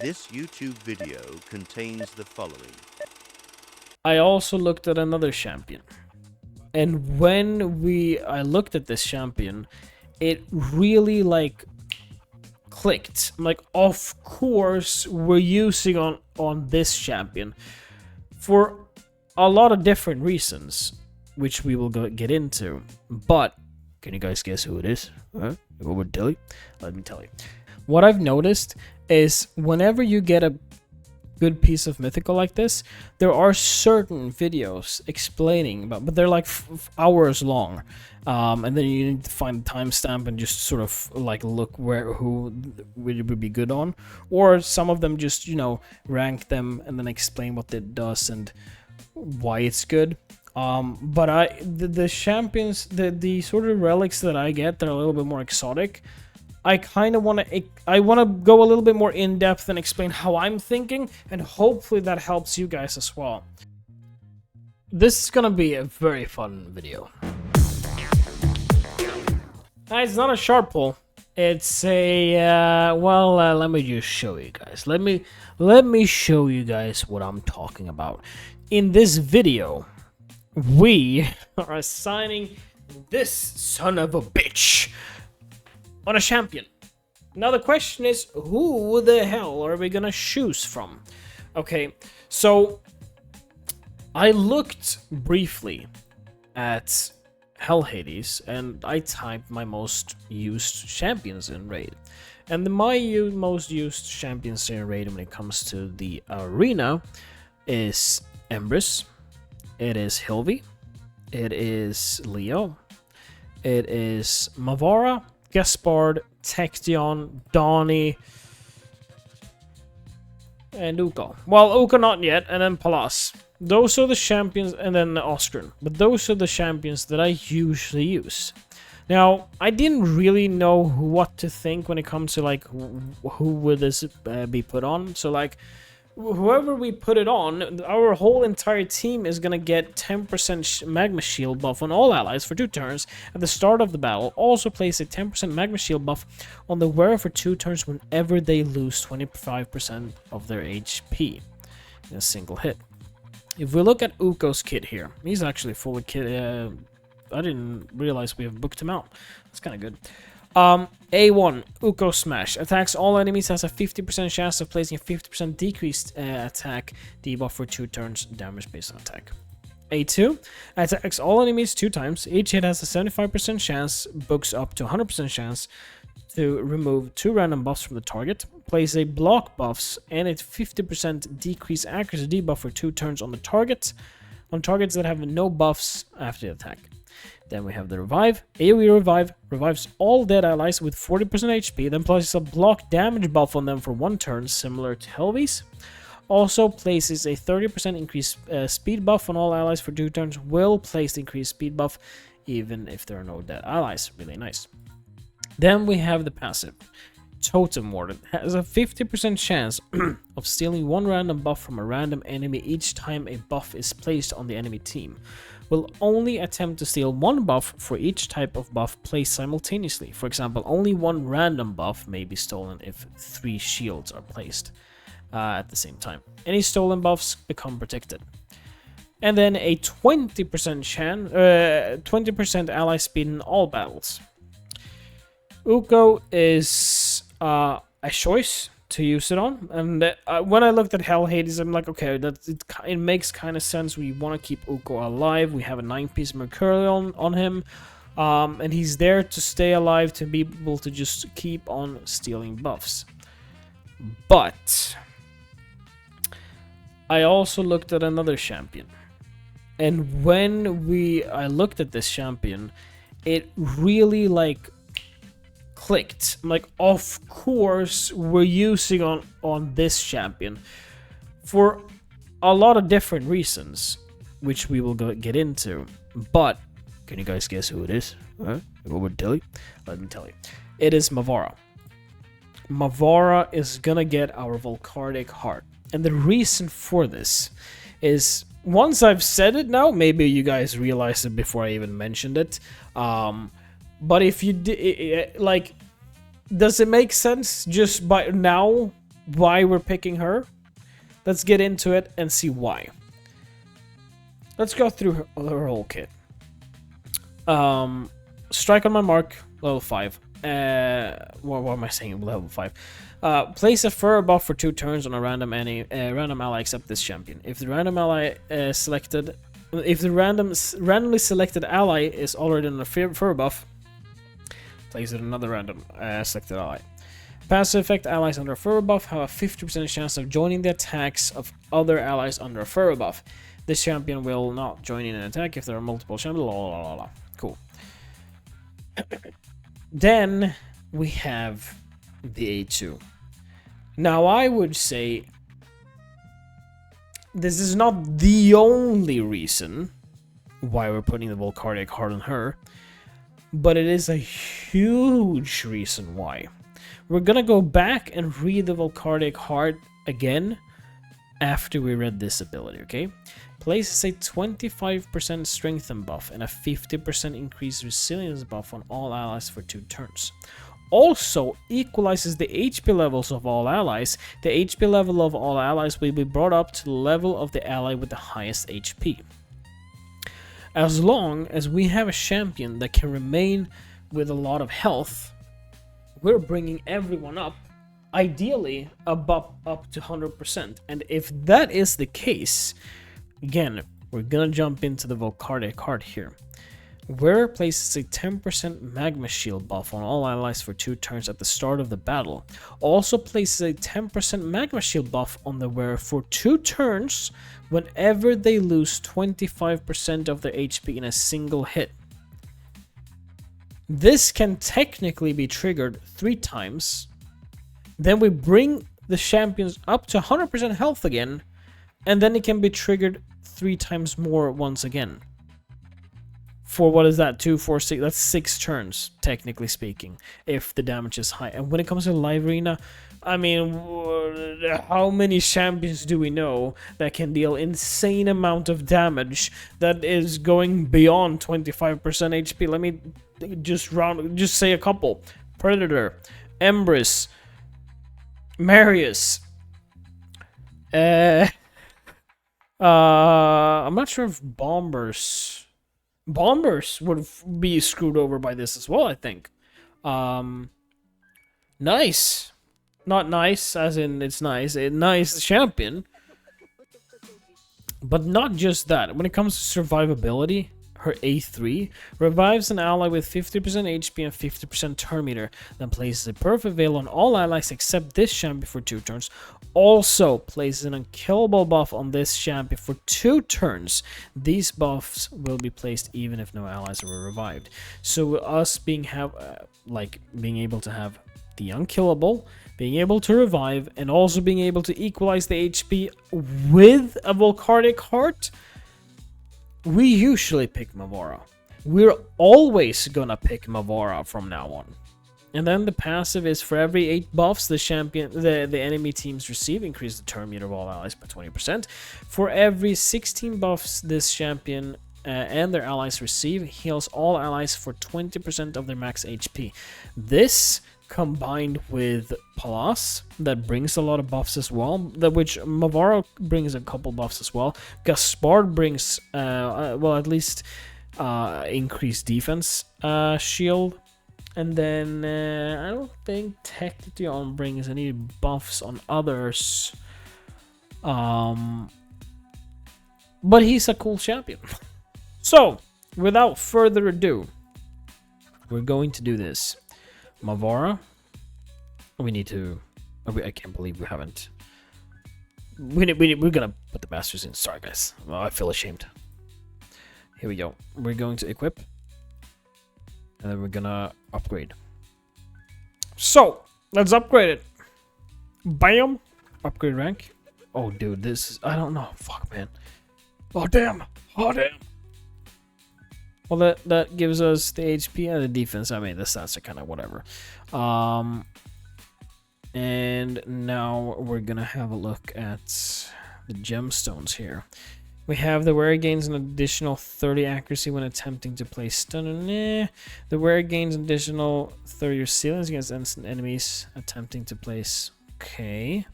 This YouTube video contains the following. I also looked at another champion. And when I looked at this champion, it really clicked. I'm like, of course we're using on this champion for a lot of different reasons, which we will get into. But can you guys guess who it is? Huh? What would tell you? Let me tell you. What I've noticed is whenever you get a good piece of mythical like this, there are certain videos explaining about, but they're like hours long, and then you need to find the timestamp and just sort of like look who would be good on, or some of them just rank them and then explain what it does and why it's good. But the champions, the sort of relics that I get that are a little bit more exotic, I kind of want to go a little bit more in depth and explain how I'm thinking, and hopefully that helps you guys as well. This is gonna be a very fun video. It's not a sharp pull. It's a let me just show you guys. Let me show you guys what I'm talking about. In this video, we are assigning this son of a bitch on a champion. Now the question is, who the hell are we gonna choose from? Okay, so I looked briefly at Hell Hades and I typed my most used champions in raid. And my most used champions in raid when it comes to the arena is Empress, it is Hilvi, it is Leo, it is Mavara, Gaspard, Tection, Donnie, and Ukko. Well, Ukko not yet, and then Palas. Those are the champions, and then Oscar. But those are the champions that I usually use. Now, I didn't really know what to think when it comes to like who would this be put on. So like, whoever we put it on, our whole entire team is gonna get 10% magma shield buff on all allies for 2 turns at the start of the battle. Also place a 10% magma shield buff on the wearer for 2 turns whenever they lose 25% of their HP in a single hit. If we look at Ukko's kit here, he's actually full of kit. I didn't realize we have booked him out. That's kind of good. A1, Ukko Smash. Attacks all enemies, has a 50% chance of placing a 50% decreased attack debuff for 2 turns, damage based on attack. A2, attacks all enemies 2 times. Each hit has a 75% chance, books up to 100% chance to remove 2 random buffs from the target. Place a block buffs and a 50% decreased accuracy debuff for 2 turns on the target, on targets that have no buffs after the attack. Then we have the Revive. AoE Revive revives all dead allies with 40% HP, then places a block damage buff on them for 1 turn, similar to Helvi's. Also places a 30% increased speed buff on all allies for 2 turns, will place the increased speed buff even if there are no dead allies. Really nice. Then we have the passive. Totem Warden has a 50% chance of stealing 1 random buff from a random enemy each time a buff is placed on the enemy team. Will only attempt to steal 1 buff for each type of buff placed simultaneously. For example, only 1 random buff may be stolen if 3 shields are placed at the same time. Any stolen buffs become protected. And then a 20% chance, 20% ally speed in all battles. Ukko is a choice to use it on, and when I looked at Hell Hades, I'm like, okay, it makes kind of sense. We want to keep Ukko alive. We have a 9-piece Mercurial on him, and he's there to stay alive, to be able to just keep on stealing buffs. But I also looked at another champion, and when I looked at this champion, it really clicked. I'm like, of course we're using on this champion for a lot of different reasons, which we will get into. But can you guys guess who it is? Huh? What would tell you? Let me tell you. It is Mavara. Mavara is gonna get our Volcardiac heart, and the reason for this is, once I've said it now, maybe you guys realized it before I even mentioned it. But if you does it make sense just by now why we're picking her. Let's get into it and see why. Let's go through her whole kit. Strike on my mark, level 5. What am I saying? Level 5. Place a fur buff for 2 turns on a random ally except this champion. If the random ally if the randomly selected ally is already on a fur buff, place it on another random selected ally. Passive effect: allies under a fur buff have a 50% chance of joining the attacks of other allies under a fur buff. This champion will not join in an attack if there are multiple champions. Cool. Then we have the A2. Now I would say this is not the only reason why we're putting the Volcardiac heart on her, but it is a huge reason why. We're gonna go back and read the Volcardiac heart again after we read this ability, okay? Places a 25% strengthen buff and a 50% increased resilience buff on all allies for 2 turns. Also equalizes the HP levels of all allies. The HP level of all allies will be brought up to the level of the ally with the highest HP. As long as we have a champion that can remain with a lot of health, we're bringing everyone up, ideally up to 100%. And if that is the case, again, we're gonna jump into the Volcardiac heart here. Where places a 10% magma shield buff on all allies for 2 turns at the start of the battle. Also places a 10% magma shield buff on the wearer for 2 turns whenever they lose 25% of their HP in a single hit. This can technically be triggered 3 times. Then we bring the champions up to 100% health again, and then it can be triggered 3 times more once again. For what is that? 2, 4, 6. That's 6 turns, technically speaking, if the damage is high. And when it comes to live arena, I mean, how many champions do we know that can deal insane amount of damage that is going beyond 25% HP? Let me just say a couple. Predator, Empress, Marius. I'm not sure if Bombers would be screwed over by this as well, I think. Nice. Not nice, as in it's nice. A nice champion. But not just that. When it comes to survivability, her A3 revives an ally with 50% HP and 50% turn meter, then places a perfect veil on all allies except this champion for 2 turns. Also places an unkillable buff on this champion for 2 turns. These buffs will be placed even if no allies are revived. So us being able to have the unkillable, being able to revive, and also being able to equalize the HP with a Volcardiac heart, we usually pick Mavara. We're always gonna pick Mavara from now on. And then the passive is for every 8 buffs the enemy teams receive, increase the turn meter of all allies by 20%. For every 16 buffs this champion and their allies receive, heals all allies for 20% of their max HP. This combined with Palas, that brings a lot of buffs as well, which Mavara brings a couple buffs as well. Gaspard brings, at least increased defense shield. And then I don't think Tection brings any buffs on others. But he's a cool champion. So, without further ado, we're going to do this. Mavara. We need to... I can't believe we haven't... We're gonna put the masters in. Sorry, guys. Well, I feel ashamed. Here we go. We're going to equip. And then we're gonna upgrade. So, let's upgrade it. Bam! Upgrade rank. Oh, dude, this is... I don't know. Fuck, man. Oh, damn. Oh, damn. Well, that gives us the HP and the defense. I mean, the stats are kind of whatever. And now we're gonna have a look at the gemstones here. We have the wearer gains an additional 30 accuracy when attempting to place stun. The wearer gains an additional 30 resilience against enemies attempting to place. Okay.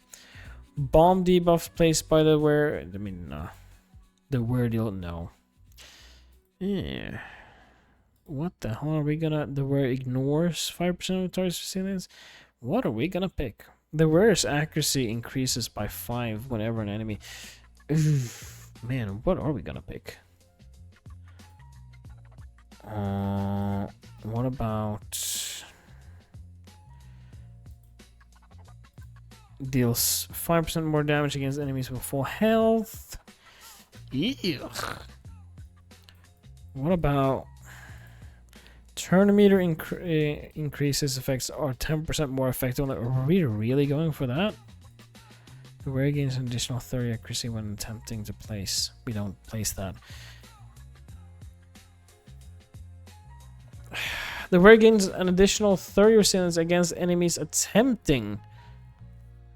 Bomb debuffs placed by the wearer. I mean, the wearer deal. No. Yeah. What the hell are we gonna? The wearer ignores 5% of the target's resilience. What are we gonna pick? The wearer's accuracy increases by 5 whenever an enemy. Oof, man, what are we gonna pick? What about deals 5% more damage against enemies with full health? Ew. What about turnometer increases effects are 10% more effective? Are we really going for that? The wearer gains an additional 30 accuracy when attempting to place. We don't place that. The wearer gains an additional 30 resilience against enemies attempting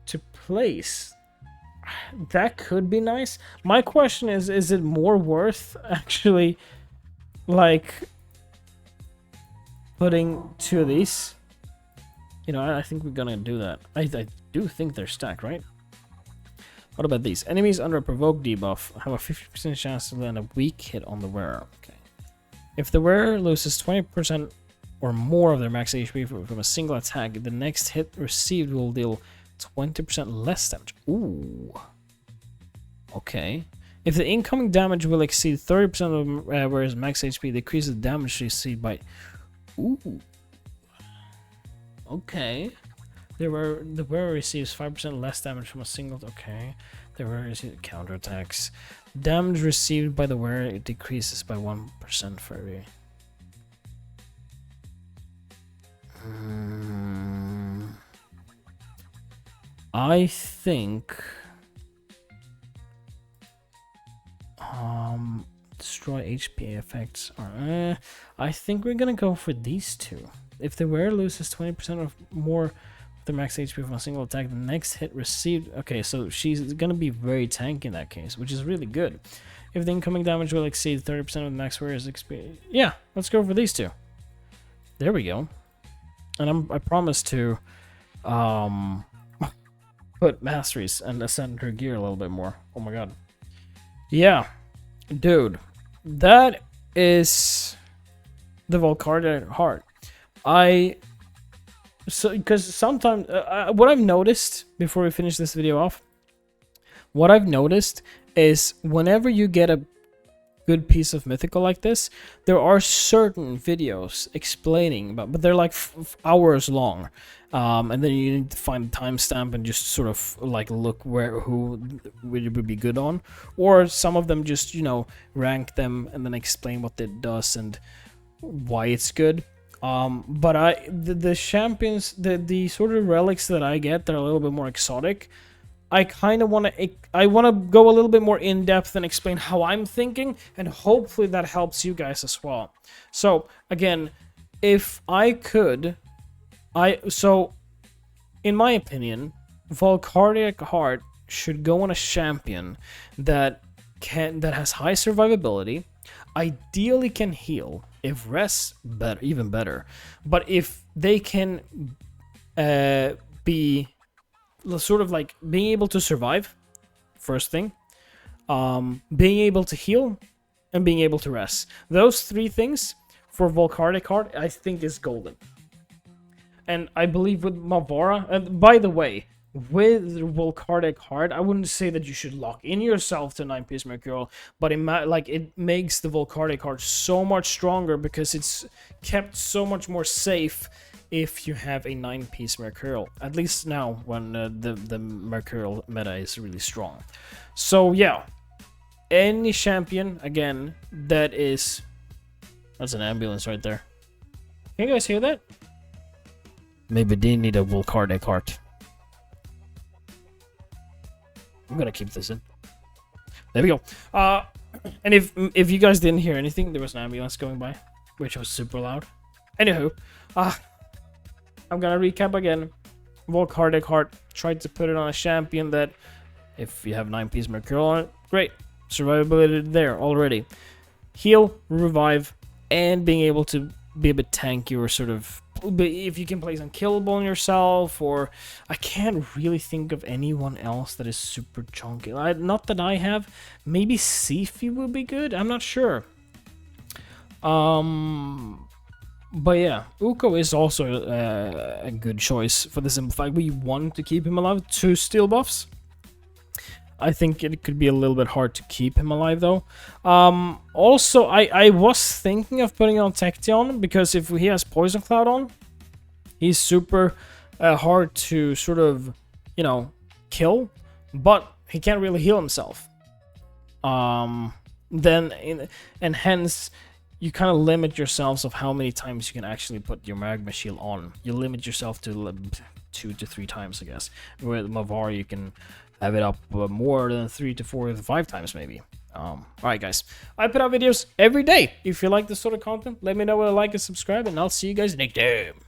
to place. That could be nice. My question is it more worth actually, like, putting 2 of these? You know, I think we're gonna do that. I do think they're stacked, right? What about these? Enemies under a provoke debuff have a 50% chance to land a weak hit on the wearer. Okay. If the wearer loses 20% or more of their max HP from a single attack, the next hit received will deal 20% less damage. Ooh. Okay. If the incoming damage will exceed 30% of the wearer's max HP, decreases the damage received by... Ooh. Okay. The wearer receives 5% less damage from a single... Okay. The wearer receives counterattacks. Damage received by the wearer decreases by 1% for every... I think... destroy HP effects are... I think we're gonna go for these 2. If the wearer loses 20% or more of the max HP from a single attack, the next hit received... Okay, so she's gonna be very tanky in that case, which is really good. If the incoming damage will exceed 30% of the max wearer's XP... Yeah, let's go for these 2. There we go. And I promise to put masteries and ascend her gear a little bit more. Oh my god. Yeah, dude, that is the Volcardiac heart. Because sometimes what I've noticed before we finish this video off, what I've noticed is whenever you get a good piece of mythical like this, there are certain videos explaining about, but they're like hours long, and then you need to find the timestamp and just sort of like look who would be good on, or some of them just, you know, rank them and then explain what it does and why it's good. But the champions, the sort of relics that I get that are a little bit more exotic, I kind of want to go a little bit more in depth and explain how I'm thinking, and hopefully that helps you guys as well. So again, if I could, so in my opinion, Volcardiac Heart should go on a champion that has high survivability, ideally can heal, if res better, even better, but if they can be sort of like being able to survive, first thing, being able to heal, and being able to rest. Those 3 things for Volcardiac Heart, I think, is golden. And I believe with Mavara, and by the way, with Volcardiac Heart, I wouldn't say that you should lock in yourself to 9-piece Mercurial, but it makes the Volcardiac Heart so much stronger because it's kept so much more safe if you have a 9-piece Mercurial, at least now when the Mercurial meta is really strong. So yeah, any champion, again, that's an ambulance right there. Can you guys hear that? Maybe they need a Volcardiac Heart. I'm gonna keep this in. There we go. And if you guys didn't hear anything, there was an ambulance going by, which was super loud. Anywho, I'm gonna recap again. Volcardiac Heart, tried to put it on a champion that, if you have 9-piece Mercurial on it, great. Survivability there already. Heal, revive, and being able to be a bit tanky or sort of if you can place unkillable on yourself, or I can't really think of anyone else that is super chunky. Not that I have. Maybe Sifi would be good. I'm not sure. But yeah, Ukko is also a good choice for the simple fact we want to keep him alive. 2 steel buffs. I think it could be a little bit hard to keep him alive, though. Also, I was thinking of putting on Tection, because if he has Poison Cloud on, he's super hard to sort of, you know, kill, but he can't really heal himself. And hence, you kind of limit yourselves of how many times you can actually put your Magma Shield on. You limit yourself to 2 to 3 times, I guess. With Mavara, you can have it up more than 3 to 4 to 5 times, maybe. Alright, guys. I put out videos every day. If you like this sort of content, let me know with a like and subscribe, and I'll see you guys next time.